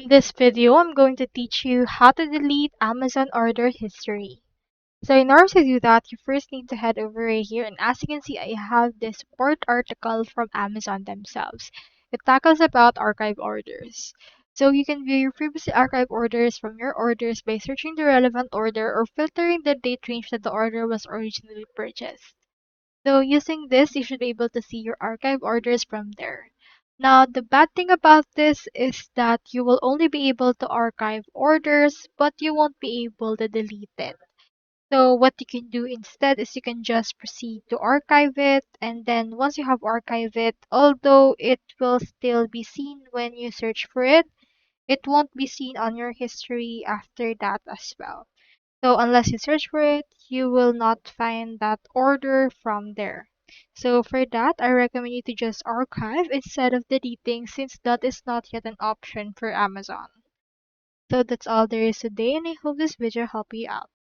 In this video, I'm going to teach you how to delete Amazon order history. So in order to do that, you first need to head over right here, and as you can see, I have this support article from Amazon themselves. It tackles about archive orders. So you can view your previously archived orders from your orders by searching the relevant order or filtering the date range that the order was originally purchased. So using this, you should be able to see your archive orders from there. Now, the bad thing about this is that you will only be able to archive orders, but you won't be able to delete it. So what you can do instead is you can just proceed to archive it, and then once you have archived it, although it will still be seen when you search for it, it won't be seen on your history after that as well. So unless you search for it, you will not find that order from there. So for that, I recommend you to just archive instead of deleting, since that is not yet an option for Amazon. So that's all there is today, and I hope this video helped you out.